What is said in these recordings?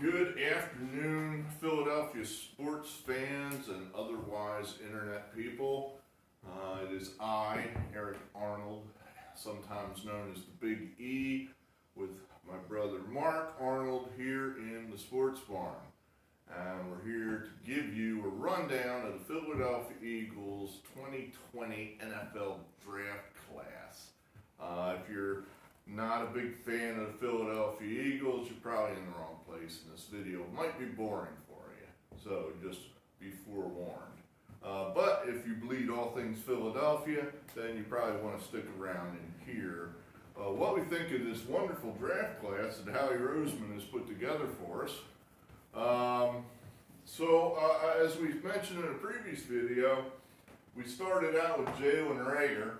Good afternoon, Philadelphia sports fans and otherwise internet people. It is I, Eric Arnold, sometimes known as the Big E, with my brother Mark Arnold here in the Sports Barn. And we're here to give you a rundown of the Philadelphia Eagles 2020 NFL Draft Class. If you're not a big fan of the Philadelphia Eagles, you're probably in the wrong place, and this video might be boring for you, so just be forewarned. But if you bleed all things Philadelphia, then you probably want to stick around and hear what we think of this wonderful draft class that Howie Roseman has put together for us. As we mentioned in a previous video, we started out with Jalen Reagor,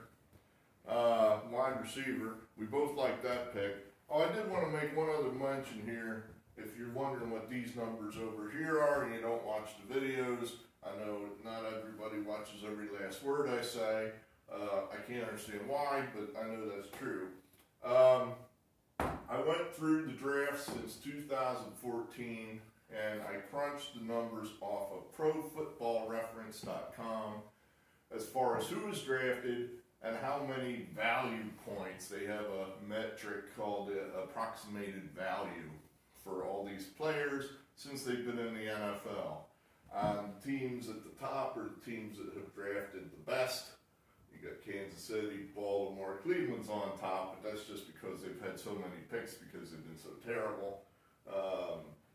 wide receiver. We both like that pick. Oh, I did want to make one other mention here. If you're wondering what these numbers over here are and you don't watch the videos, I know not everybody watches every last word I say. I can't understand why, but I know that's true. I went through the draft since 2014, and I crunched the numbers off of ProFootballReference.com as far as who was drafted and how many value points. They have a metric called approximated value for all these players since they've been in the NFL. Teams at the top are the teams that have drafted the best. You got Kansas City, Baltimore, Cleveland's on top, but that's just because they've had so many picks because they've been so terrible.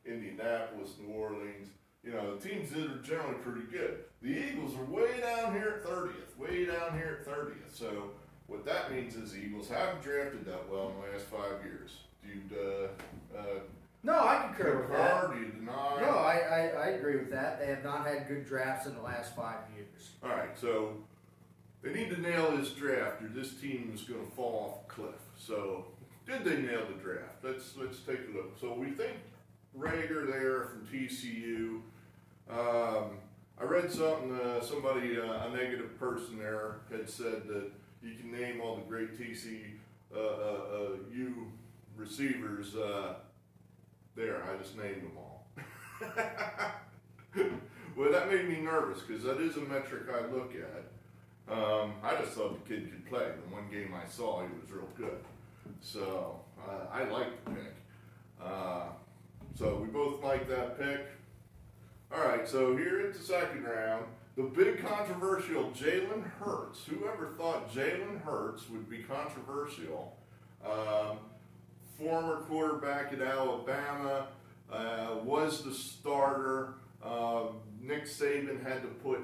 Indianapolis, New Orleans, you know, the teams that are generally pretty good. The Eagles are way down here at 30th, way down here at 30th. So what that means is the Eagles haven't drafted that well in the last 5 years. Do you No, I concur with that. Do you deny? No, I agree with that. They have not had good drafts in the last 5 years. All right, so they need to nail this draft or this team is going to fall off a cliff. So did they nail the draft? Let's take a look. So we think Reagor there from TCU. I read something, somebody, a negative person there had said that you can name all the great TCU receivers. There, I just named them all. Well, that made me nervous because that is a metric I look at. I just thought the kid could play. The one game I saw, he was real good. So I liked the pick. So we both like that pick. All right, so here at the second round, the big controversial Jalen Hurts. Whoever thought Jalen Hurts would be controversial? Former quarterback at Alabama, was the starter. Nick Saban had to put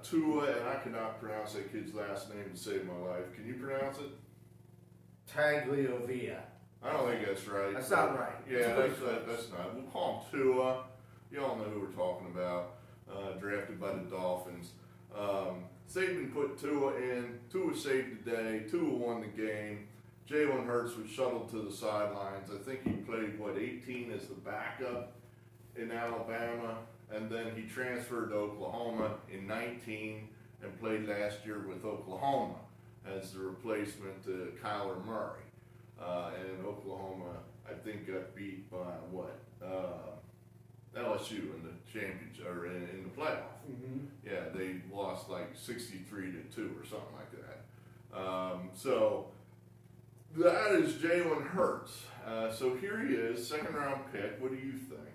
Tua, and I cannot pronounce that kid's last name to save my life. Can you pronounce it? Tagliavia. I don't think that's right. That's not right. Yeah, that's not. We'll call him Tua. Y'all know who we're talking about. Drafted by the Dolphins. Saban put Tua in. Tua saved the day. Tua won the game. Jalen Hurts was shuttled to the sidelines. I think he played, 18 as the backup in Alabama, and then he transferred to Oklahoma in 19 and played last year with Oklahoma as the replacement to Kyler Murray. And Oklahoma, I think, got beat by LSU in the championship or in the playoff. Mm-hmm. Yeah, they lost like 63-2 or something like that. So that is Jalen Hurts. So here he is, second round pick. What do you think?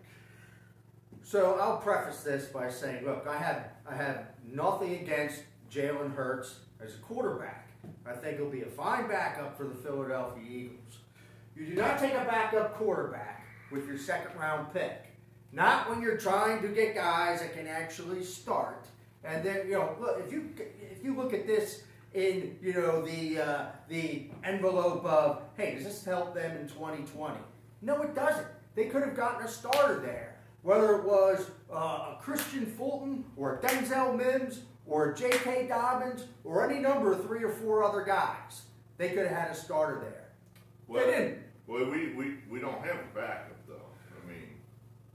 So I'll preface this by saying, look, I have nothing against Jalen Hurts as a quarterback. I think he'll be a fine backup for the Philadelphia Eagles. You do not take a backup quarterback with your second round pick. Not when you're trying to get guys that can actually start. And then, look, if you look at this in, the envelope of, hey, does this help them in 2020? No, it doesn't. They could have gotten a starter there. Whether it was a Christian Fulton or a Denzel Mims or a J.K. Dobbins or any number of 3 or 4 other guys, they could have had a starter there. Well, they didn't. Well, we don't have a backup, though. I mean,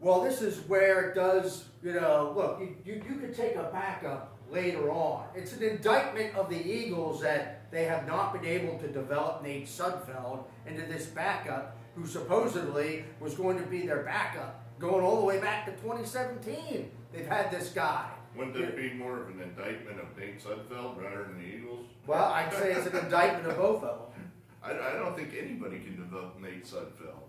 well, this is where it does, look, you could take a backup later on. It's an indictment of the Eagles that they have not been able to develop Nate Sudfeld into this backup who supposedly was going to be their backup going all the way back to 2017. They've had this guy. Wouldn't that be more of an indictment of Nate Sudfeld rather than the Eagles? Well, I'd say it's an indictment of both of them. I don't think anybody can develop Nate Sudfeld.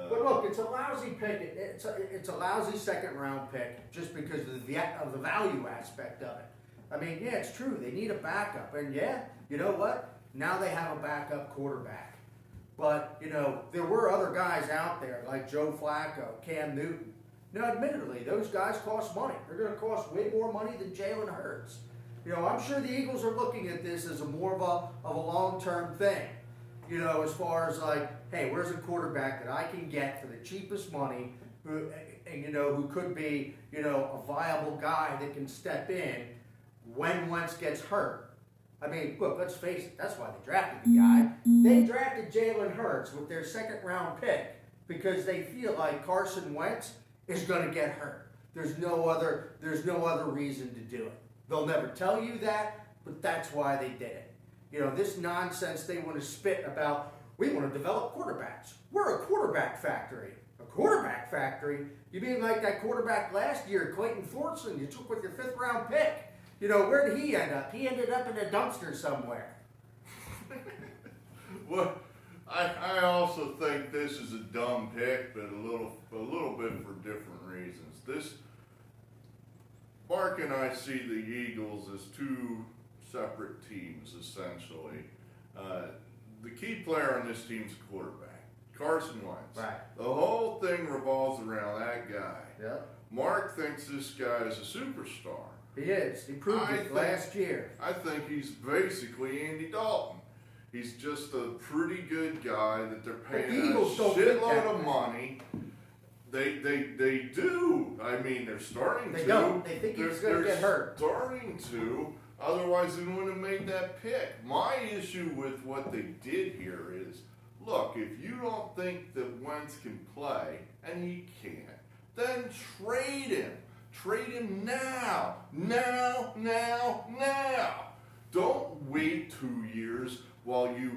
But look, it's a lousy pick. It's a lousy second round pick just because of the value aspect of it. I mean, yeah, it's true. They need a backup. And yeah, you know what? Now they have a backup quarterback. But, you know, there were other guys out there like Joe Flacco, Cam Newton. Now, admittedly, those guys cost money. They're going to cost way more money than Jalen Hurts. You know, I'm sure the Eagles are looking at this as more of a long-term thing. You know, as far as like, hey, where's a quarterback that I can get for the cheapest money, who could be, you know, a viable guy that can step in when Wentz gets hurt. I mean, look, let's face it, that's why they drafted the guy. They drafted Jalen Hurts with their second round pick because they feel like Carson Wentz is going to get hurt. There's no other reason to do it. They'll never tell you that, but that's why they did it. You know, this nonsense they want to spit about, we want to develop quarterbacks. We're a quarterback factory. A quarterback factory? You mean like that quarterback last year, Clayton Thorson, you took with your 5th round pick? You know, where did he end up? He ended up in a dumpster somewhere. Well, I also think this is a dumb pick, but a little bit for different reasons. Mark and I see the Eagles as two separate teams, essentially. The key player on this team's quarterback, Carson Wentz. Right. The whole thing revolves around that guy. Yep. Mark thinks this guy is a superstar. He is. He proved it last year. I think he's basically Andy Dalton. He's just a pretty good guy that they're paying a shitload of money. They do. I mean, they're starting to. They don't. They think he's going to get hurt. Starting to. Otherwise, they wouldn't have made that pick. My issue with what they did here is, look, if you don't think that Wentz can play, and he can't, then trade him. Trade him now. Now. Don't wait 2 years while we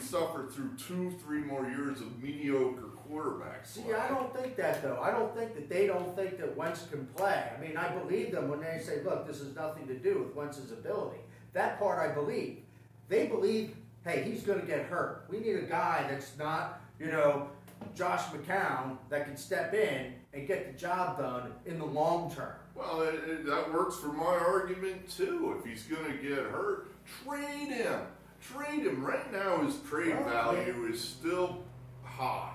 suffer through 2-3 more years of mediocre quarterbacks. See, I don't think that, though. I don't think that they don't think that Wentz can play. I mean, I believe them when they say, look, this has nothing to do with Wentz's ability. That part I believe. They believe, hey, he's going to get hurt. We need a guy that's not, you know, Josh McCown that can step in and get the job done in the long term. Well, that works for my argument, too. If he's going to get hurt, trade him. Trade him. Right now, his trade value is still high.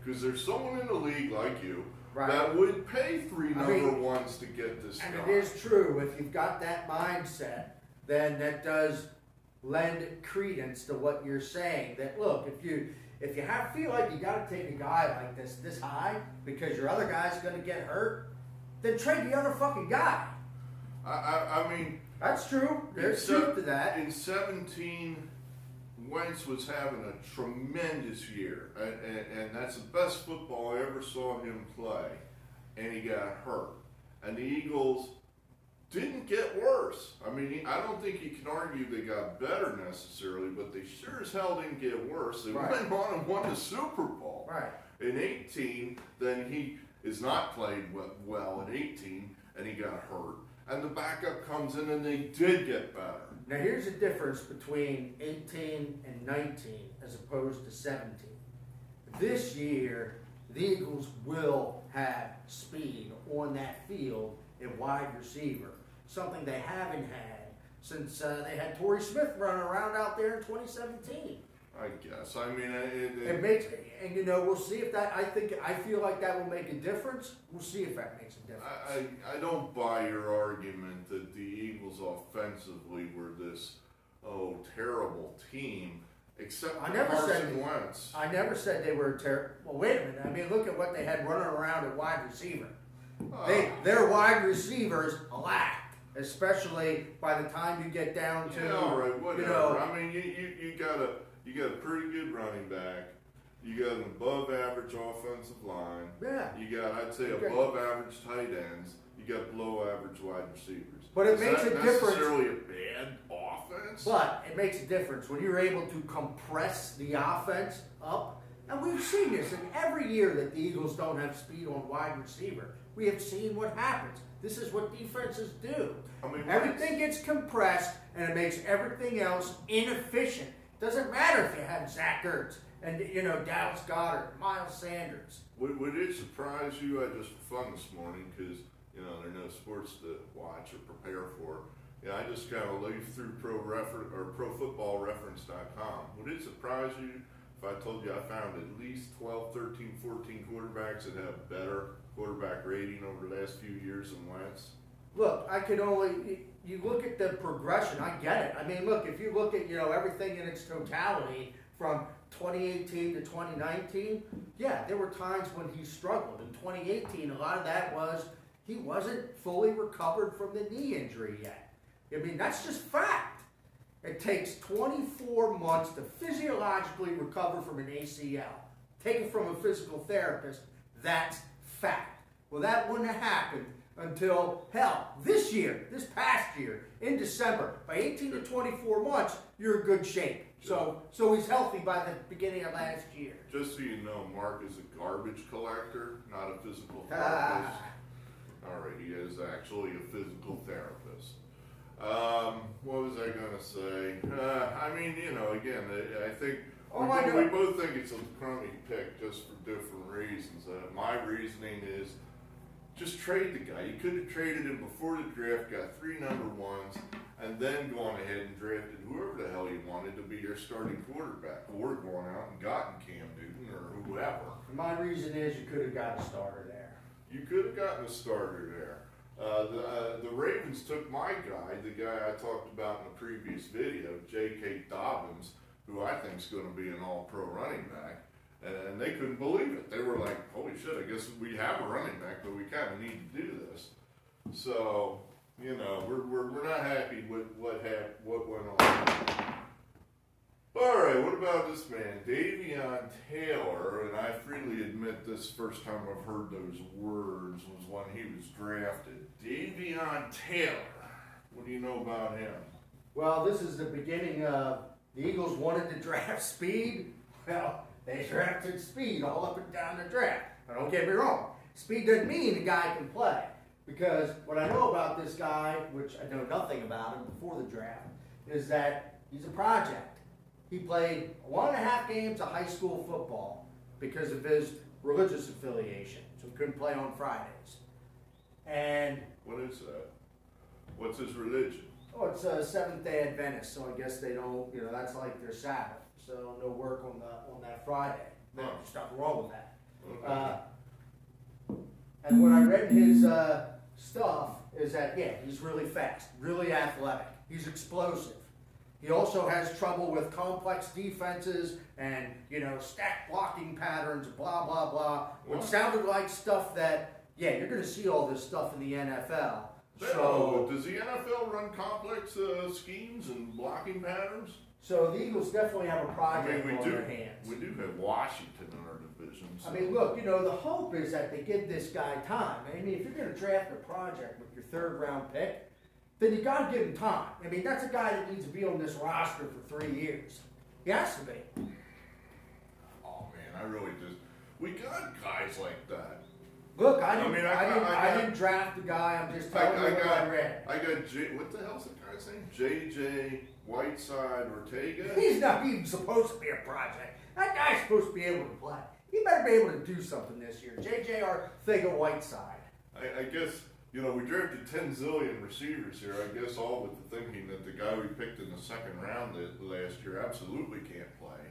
Because there's someone in the league like you that would pay 3 number ones to get this guy. And it is true. If you've got that mindset, then that does lend credence to what you're saying. That, look, if you feel like you got to take a guy like this high because your other guy's going to get hurt, then trade the other fucking guy. I mean... That's true. There's truth to that. In 17... Wentz was having a tremendous year, and that's the best football I ever saw him play, and he got hurt. And the Eagles didn't get worse. I mean, I don't think you can argue they got better necessarily, but they sure as hell didn't get worse. They went on and won the Super Bowl. Right. In 18, then he is not played well in 18, and he got hurt. And the backup comes in, and they did get better. Now, here's the difference between 18 and 19 as opposed to 17. This year, the Eagles will have speed on that field in wide receiver, something they haven't had since they had Torrey Smith running around out there in 2017. I guess. I mean, it makes, and you know, we'll see if that. I feel like that will make a difference. We'll see if that makes a difference. I don't buy your argument that the Eagles offensively were this terrible team, except for Carson Wentz. I never said they were terrible. Well, wait a minute. I mean, look at what they had running around at wide receiver. Their wide receivers lacked, especially by the time you get down to. Yeah, all right, whatever. You know, I mean, you got a pretty good running back. You got an above average offensive line. Yeah. You got, I'd say, above average tight ends. You got below average wide receivers. But it makes a difference. Necessarily a bad offense. But it makes a difference when you're able to compress the offense up. And we've seen this in every year that the Eagles don't have speed on wide receiver. We have seen what happens. This is what defenses do. I mean, everything gets compressed, and it makes everything else inefficient. Doesn't matter if you have Zach Ertz and Dallas Goedert, Miles Sanders. Would it surprise you? I just for fun this morning because there are no sports to watch or prepare for. Yeah, I just kind of leafed through ProFootballReference.com. Would it surprise you if I told you I found at least 12, 13, 14 quarterbacks that have better quarterback rating over the last few years than Wentz? Look, you look at the progression, I get it. I mean, look, if you look at, everything in its totality from 2018 to 2019, yeah, there were times when he struggled. In 2018, a lot of that was he wasn't fully recovered from the knee injury yet. I mean, that's just fact. It takes 24 months to physiologically recover from an ACL. Take it from a physical therapist, that's fact. Well, that wouldn't have happened until, this past year, in December. By 18 to 24 months, you're in good shape. So he's healthy by the beginning of last year. Just so you know, Mark is a garbage collector, not a physical therapist. All right, he is actually a physical therapist. What was I going to say? I think we both think it's a crummy pick just for different reasons. My reasoning is just trade the guy. You could have traded him before the draft, got 3 number ones, and then gone ahead and drafted whoever the hell you wanted to be your starting quarterback, or gone out and gotten Cam Newton or whoever. My reason is you could have got a starter there. You could have gotten a starter there. The Ravens took my guy, the guy I talked about in the previous video, J.K. Dobbins, who I think is going to be an all-pro running back, and they couldn't believe it. They were like, holy shit, I guess we have a running back, but we kind of need to do this. So, we're not happy with what went on. All right, what about this man, Davion Taylor? And I freely admit this first time I've heard those words was when he was drafted. Davion Taylor, what do you know about him? Well, this is the beginning of the Eagles wanted to draft speed. Well, they drafted speed all up and down the draft. Now, don't get me wrong. Speed doesn't mean the guy can play. Because what I know about this guy, which I know nothing about him before the draft, is that he's a project. He played 1.5 games of high school football because of his religious affiliation, so he couldn't play on Fridays. And what is that? What's his religion? Oh, it's a Seventh-day Adventist, so I guess they don't. That's like their Sabbath, so no work on that Friday. There's nothing wrong with that. Okay. And what I read in his stuff is that he's really fast, really athletic. He's explosive. He also has trouble with complex defenses and, stack blocking patterns, blah, blah, blah, which sounded like stuff that, you're going to see all this stuff in the NFL. So, does the NFL run complex schemes and blocking patterns? So the Eagles definitely have a project on their hands. We do have Washington in our division. So. I mean, look, the hope is that they give this guy time. I mean, if you're going to draft a project with your 3rd round pick, then you got to give him time. I mean, that's a guy that needs to be on this roster for 3 years. He has to be. Oh man, we got guys like that. Look, I didn't draft the guy. I'm just telling you what I read. I got what the hell's the guy's name? J.J. Whiteside Ortega. He's not even supposed to be a project. That guy's supposed to be able to play. He better be able to do something this year. J.J. Ortega Whiteside. I guess. We drafted 10 zillion receivers here. I guess all with the thinking that the guy we picked in the 2nd round last year absolutely can't play.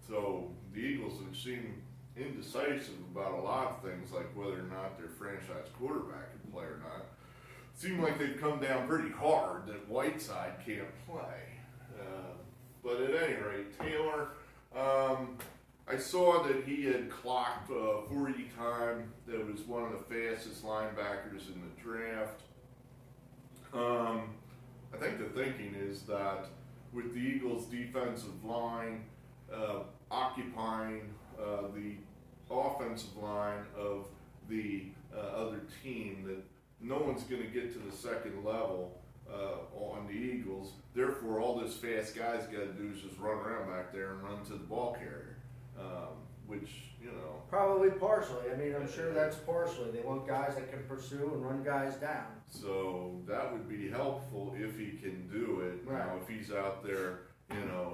So the Eagles have seemed indecisive about a lot of things, like whether or not their franchise quarterback can play or not. It seemed like they've come down pretty hard that Whiteside can't play. But at any rate, Taylor, I saw that he had clocked 40 time. That was one of the fastest linebackers in the draft. I think the thinking is that with the Eagles' defensive line occupying the offensive line of the other team, that no one's going to get to the 2nd level on the Eagles. Therefore, all this fast guys got to do is just run around back there and run to the ball carrier. probably partially. I mean, I'm sure that's partially. They want guys that can pursue and run guys down. So that would be helpful if he can do it. Right. Now, if he's out there,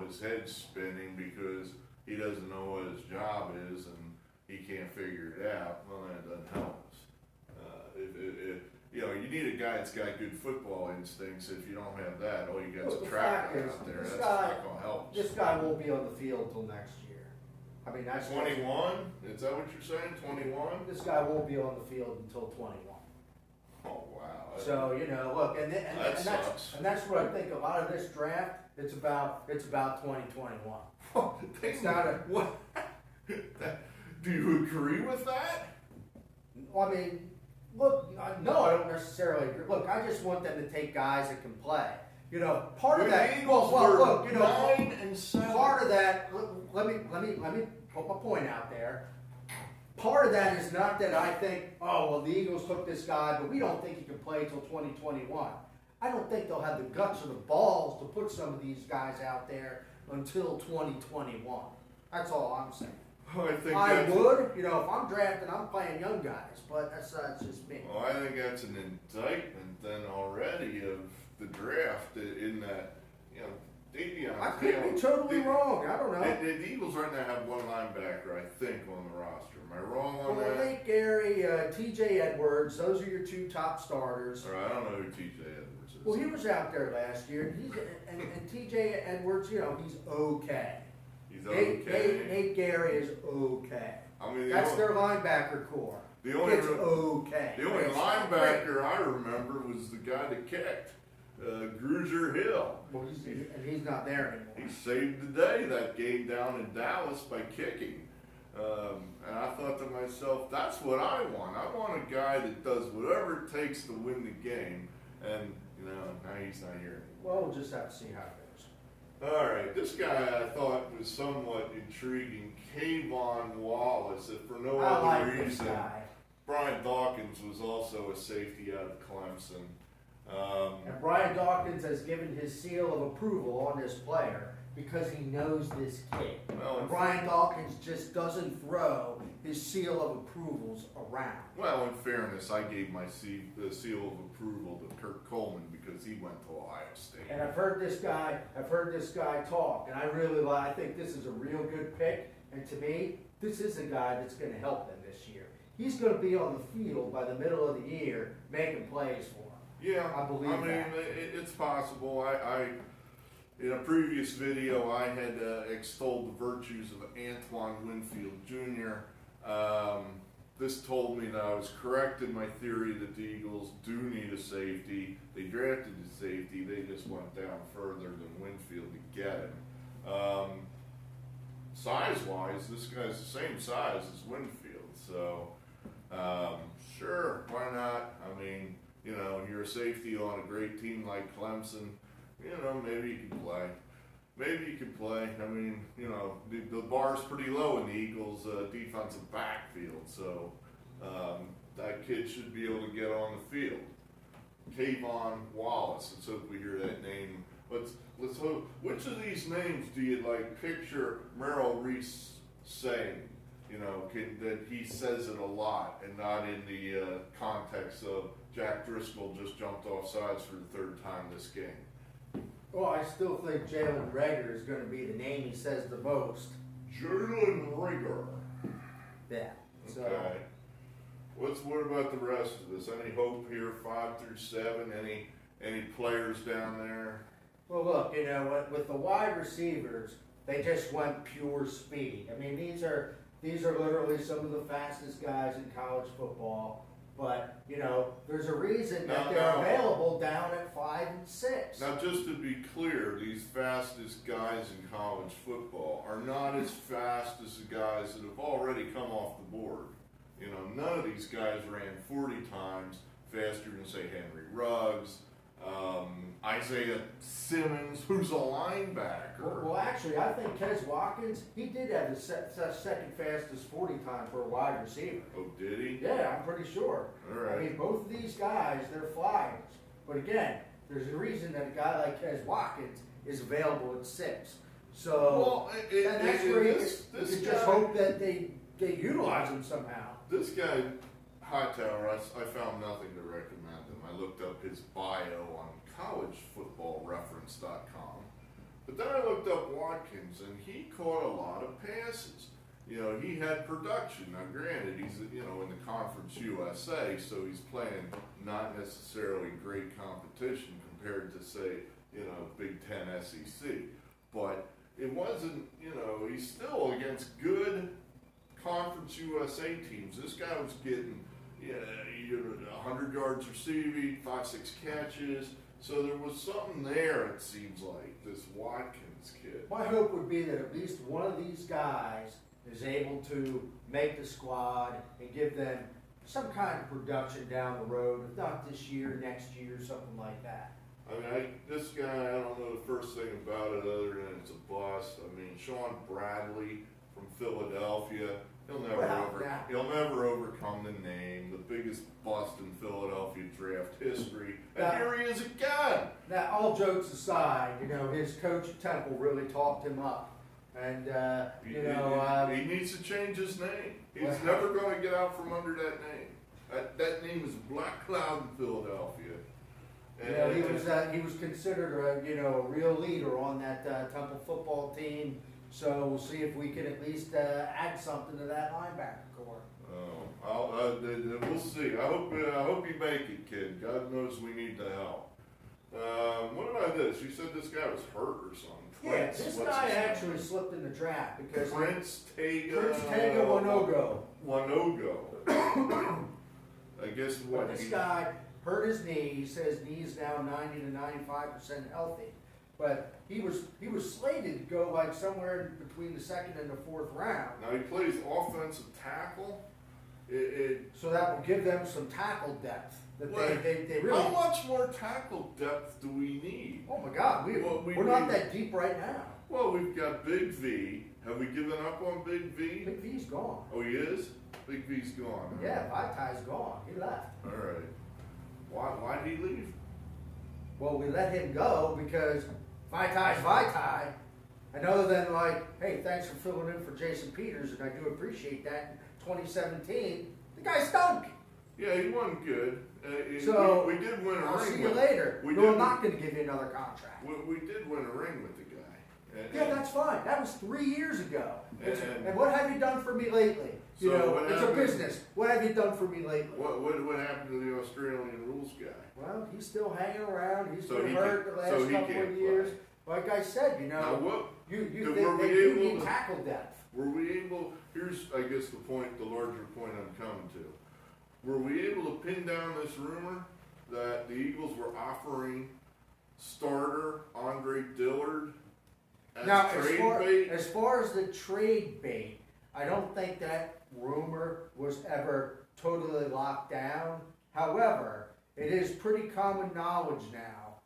his head's spinning because he doesn't know what his job is and he can't figure it out, well, that doesn't help us. You need a guy that's got good football instincts. If you don't have that, all you got is a track guy out there. That's not going to help us. This guy won't be on the field till next year. I mean, that's 21? Is that what you're saying? 21? This guy won't be on the field until 21. Oh, wow. So, look, and that's what I think a lot of this draft, it's about 2021. It's not a... What? Do you agree with that? Well, I mean, look, no, I don't necessarily agree. Look, I just want them to take guys that can play. Part of that. Eagles look, 9-7. Part of that. Let me put my point out there. Part of that is not that I think, the Eagles took this guy, but we don't think he can play till 2021. I don't think they'll have the guts or the balls to put some of these guys out there until 2021. That's all I'm saying. I would, if I'm drafting, I'm playing young guys, but that's just me. Well, I think that's an indictment then already of the draft in that, I could be totally wrong. I don't know. The Eagles right now have one linebacker, I think, on the roster. Am I wrong on that? Nate Gary, T.J. Edwards, those are your two top starters. All right, I don't know who T.J. Edwards is. Well, he was out there last year, and T.J. Edwards, he's okay. He's okay. Nate Gary is okay. I mean, that's their linebacker core. It's okay. The only linebacker I remember was the guy that kicked. Grugier Hill. Well, he's not there anymore. He saved the day that game down in Dallas by kicking. And I thought to myself, that's what I want. I want a guy that does whatever it takes to win the game. And, now he's not here anymore. Well, we'll just have to see how it goes. All right, this guy I thought was somewhat intriguing. Kayvon Wallace, if for no other reason. Brian Dawkins was also a safety out of Clemson. And Brian Dawkins has given his seal of approval on this player because he knows this kid. Well, and Brian Dawkins just doesn't throw his seal of approvals around. Well, in fairness, I gave my seal of approval to Kirk Coleman because he went to Ohio State. And I've heard this guy talk, and I think this is a real good pick. And to me, this is a guy that's going to help them this year. He's going to be on the field by the middle of the year making plays for them. Yeah, I believe that. It's possible. I in a previous video, I had extolled the virtues of Antoine Winfield Jr. This told me that I was correct in my theory that the Eagles do need a safety. They drafted a safety. They just went down further than Winfield to get him. Size-wise, this guy's the same size as Winfield. So, sure, why not? I mean, you're a safety on a great team like Clemson. Maybe you can play. Maybe you can play. I mean, the bar's pretty low in the Eagles' defensive backfield, so that kid should be able to get on the field. Kayvon Wallace. Let's hope we hear that name. Let's hope. Which of these names do you picture Merrill Reese saying? That he says it a lot, and not in the context of Jack Driscoll just jumped off sides for the third time this game. Well, I still think Jalen Reagor is going to be the name he says the most. Jalen Reagor. Yeah. So. Okay. What about the rest of this? Any hope here, 5 through 7? Any players down there? Well, look, with the wide receivers, they just went pure speed. I mean, these are literally some of the fastest guys in college football. But, there's a reason that they're available down at 5 and 6. Now, just to be clear, these fastest guys in college football are not as fast as the guys that have already come off the board. None of these guys ran 40 times faster than, say, Henry Ruggs, Isaiah Simmons, who's a linebacker. Well, actually, I think Kes Watkins, he did have the second fastest 40 time for a wide receiver. Oh, did he? Yeah, I'm pretty sure. All right. I mean, both of these guys, they're flyers. But again, there's a reason that a guy like Kes Watkins is available at 6. So, well, that's where you just hope that they utilize him somehow. This guy, Hightower, I found nothing to recommend him. I looked up his bio on collegefootballreference.com. But then I looked up Watkins, and he caught a lot of passes. You know, he had production. Now, granted, he's, you know, in the Conference USA, so he's playing not necessarily great competition compared to, say, you know, Big Ten SEC. But it wasn't, you know, he's still against good Conference USA teams. This guy was getting, you know, 100 yards receiving, 5-6 catches. So there was something there, it seems like, this Watkins kid. My hope would be that at least one of these guys is able to make the squad and give them some kind of production down the road, if not this year, next year, something like that. I mean, this guy, I don't know the first thing about it other than it's a bust. I mean, Sean Bradley from Philadelphia, he'll never overcome the name, the biggest bust in Philadelphia draft history. And Now, here he is again. Now, all jokes aside, you know, his coach at Temple really talked him up. And, he needs to change his name. He's never going to get out from under that name. That name is Black Cloud in Philadelphia. And he was considered a real leader on that Temple football team. So we'll see if we can at least add something to that linebacker core. We'll see. I hope you make it, kid. God knows we need the help. What about this? You said this guy was hurt or something. Yeah, this guy actually slipped in the draft because Prince Tega Wanogo. I guess what? This guy hurt his knee. He says knee is now 90 to 95% healthy. But he was slated to go like somewhere between the second and the fourth round. Now he plays offensive tackle. So that will give them some tackle depth. That they really. How much more tackle depth do we need? Oh my God, we're not that deep right now. Well, we've got Big V. Have we given up on Big V? Big V's gone. Oh, he is? Big V's gone. Yeah, Vitai's gone. He left. All right. Why did he leave? Well, we let him go because Vitai's Vitai. And other than like, hey, thanks for filling in for Jason Peters, and I do appreciate that. In 2017, the guy stunk. Yeah, he wasn't good. So we did win a ring. I'll see you later. I'm not going to give you another contract. We did win a ring with the guy. Yeah, that's fine. That was 3 years ago. And what have you done for me lately? It's a business. What have you done for me lately? What happened to the Australian rules guy? Well, he's still hanging around. He's been hurt the last couple of years. Like I said, they need tackle depth. Were we able? Here's, I guess, the larger point I'm coming to. Were we able to pin down this rumor that the Eagles were offering starter Andre Dillard as trade bait? As far as the trade bait, I don't think that rumor was ever totally locked down. However, it is pretty common knowledge now,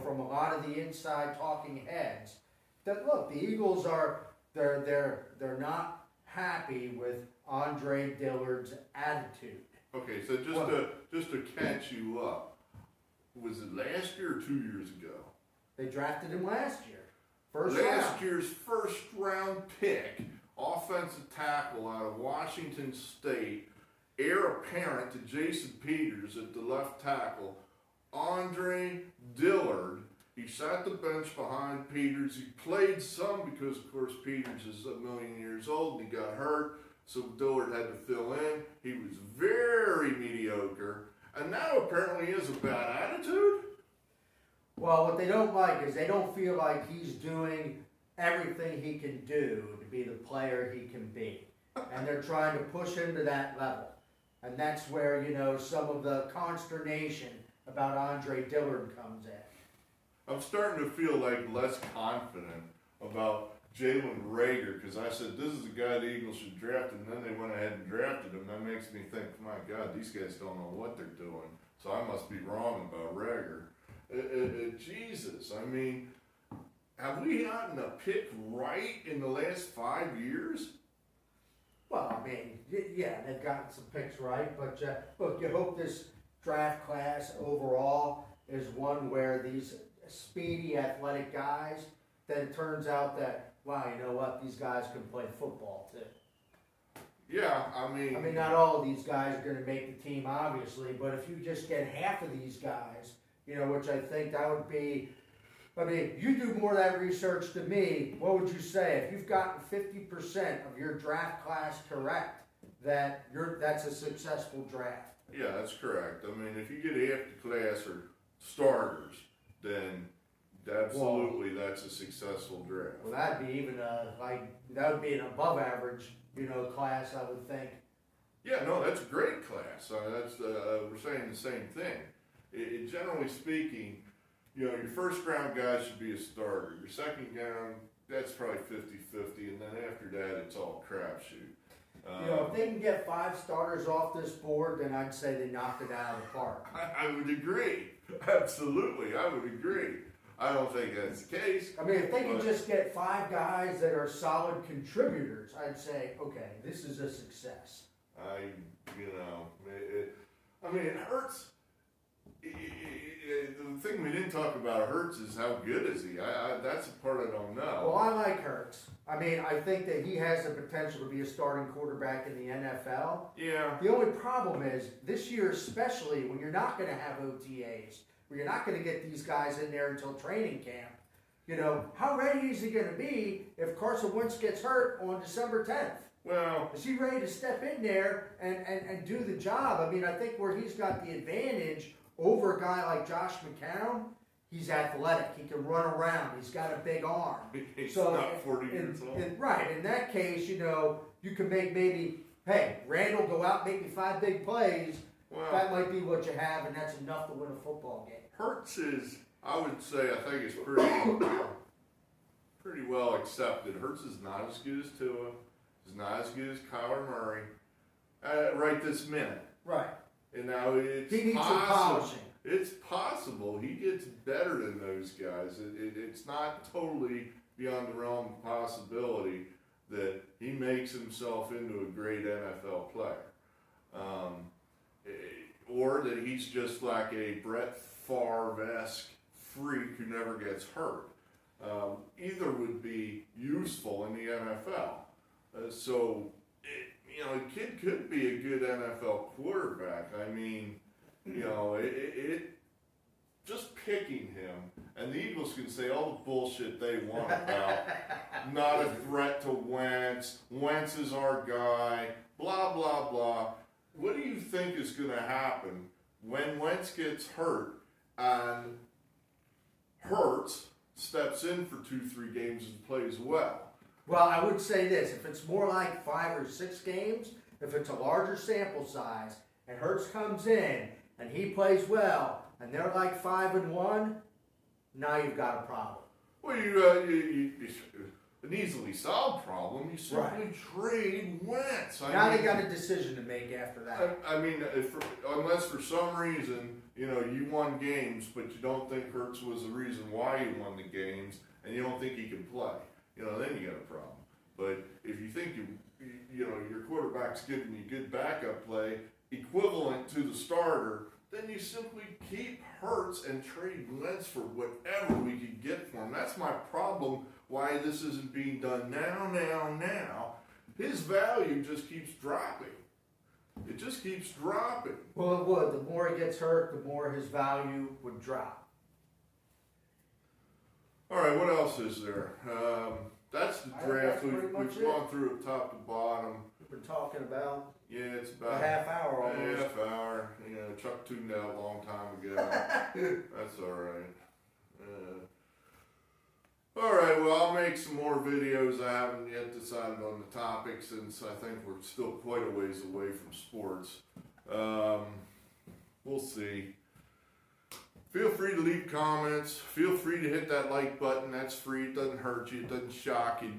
from a lot of the inside talking heads, that look, the Eagles they're not happy with Andre Dillard's attitude. Okay, so just to catch you up, was it last year or 2 years ago? They drafted him last year. Last year's first round pick, offensive tackle out of Washington State, heir apparent to Jason Peters at the left tackle, Andre Dillard. He sat the bench behind Peters. He played some because, of course, Peters is a million years old and he got hurt. So Dillard had to fill in. He was very mediocre. And now apparently he has a bad attitude. Well, what they don't like is they don't feel like he's doing everything he can do to be the player he can be. And they're trying to push him to that level. And that's where, some of the consternation about Andre Dillard comes in. I'm starting to feel like less confident about Jalen Reagor, because I said this is the guy the Eagles should draft, and then they went ahead and drafted him. That makes me think, my God, these guys don't know what they're doing. So I must be wrong about Reagor. Jesus, I mean, have we gotten a pick right in the last 5 years? Well, I mean, yeah, they've gotten some picks right, but look, you hope this draft class overall is one where these speedy, athletic guys, then it turns out that, wow, you know what, these guys can play football too. Yeah, I mean, not all of these guys are going to make the team, obviously, but if you just get half of these guys, which I think that would be, you do more of that research than me. What would you say if you've gotten 50% of your draft class correct? That's a successful draft. Yeah, that's correct. I mean, if you get half the class are starters, then absolutely that's a successful draft. Well, that'd be even that would be an above average, class, I would think. Yeah, no, that's a great class. We're saying the same thing. Generally speaking, your first round guy should be a starter. Your second round, that's probably 50-50, and then after that, it's all crapshoot. If they can get 5 starters off this board, then I'd say they knocked it out of the park. I would agree. Absolutely, I would agree. I don't think that's the case. If they can just get 5 guys that are solid contributors, I'd say, okay, this is a success. It hurts. The thing we didn't talk about Hurts is how good is he? That's the part I don't know. Well, I like Hurts. I think that he has the potential to be a starting quarterback in the NFL. Yeah. The only problem is, this year especially, when you're not going to have OTAs, where you're not going to get these guys in there until training camp, how ready is he going to be if Carson Wentz gets hurt on December 10th? Well, is he ready to step in there and do the job? I think where he's got the advantage over a guy like Josh McCown, he's athletic. He can run around. He's got a big arm. He's not 40 years old. Right. In that case, you can make maybe, hey, Randall go out and make me 5 big plays. Well, that might be what you have, and that's enough to win a football game. Hurts is, I think it's pretty well accepted. Hurts is not as good as Tua. He's not as good as Kyler Murray right this minute. Right. And now he needs some polishing. It's possible he gets better than those guys. It's not totally beyond the realm of possibility that he makes himself into a great NFL player. Or that he's just like a Brett Favre-esque freak who never gets hurt. Either would be useful in the NFL. A kid could be a good NFL quarterback. Just picking him, and the Eagles can say all the bullshit they want about not a threat to Wentz, Wentz is our guy, blah, blah, blah. What do you think is going to happen when Wentz gets hurt and Hurts steps in for 2-3 games and plays well? Well, I would say this. If it's more like 5 or 6 games, if it's a larger sample size, and Hurts comes in, and he plays well, and they're like 5-1, now you've got a problem. Well, an easily solved problem. You simply trade Wentz. They got a decision to make after that. Unless for some reason, you won games, but you don't think Hurts was the reason why you won the games, and you don't think he can play. Then you got a problem. But if you think your quarterback's giving you good backup play, equivalent to the starter, then you simply keep Hurts and trade Wentz for whatever we can get for him. That's my problem. Why this isn't being done now. His value just keeps dropping. It just keeps dropping. Well, it would. The more he gets hurt, the more his value would drop. All right, what else is there? That's the draft. We've gone through it top to bottom. We've been talking about it's about a half hour almost. A half hour. Chuck tuned out a long time ago. That's all right. All right, well, I'll make some more videos. I haven't yet decided on the topic since I think we're still quite a ways away from sports. We'll see. Feel free to leave comments. Feel free to hit that like button. That's free. It doesn't hurt you. It doesn't shock you.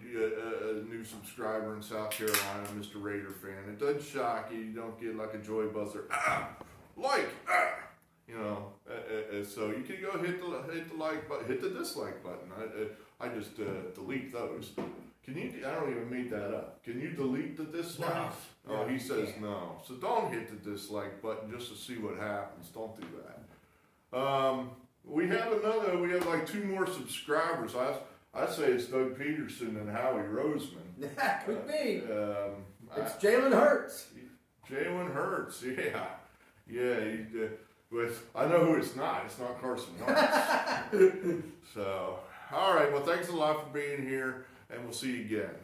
A new subscriber in South Carolina, Mr. Raider fan. It doesn't shock you. You don't get like a joy buzzer. So you can go hit the like button, hit the dislike button. I just delete those. Can you? I don't even make that up. Can you delete the dislikes? No. Oh, he says no. So don't hit the dislike button just to see what happens. Don't do that. We have like 2 more subscribers. I say it's Doug Peterson and Howie Roseman. That could be. It's Jalen Hurts. Jalen Hurts, yeah. But I know who it's not. It's not Carson Wentz. So, all right. Well, thanks a lot for being here, and we'll see you again.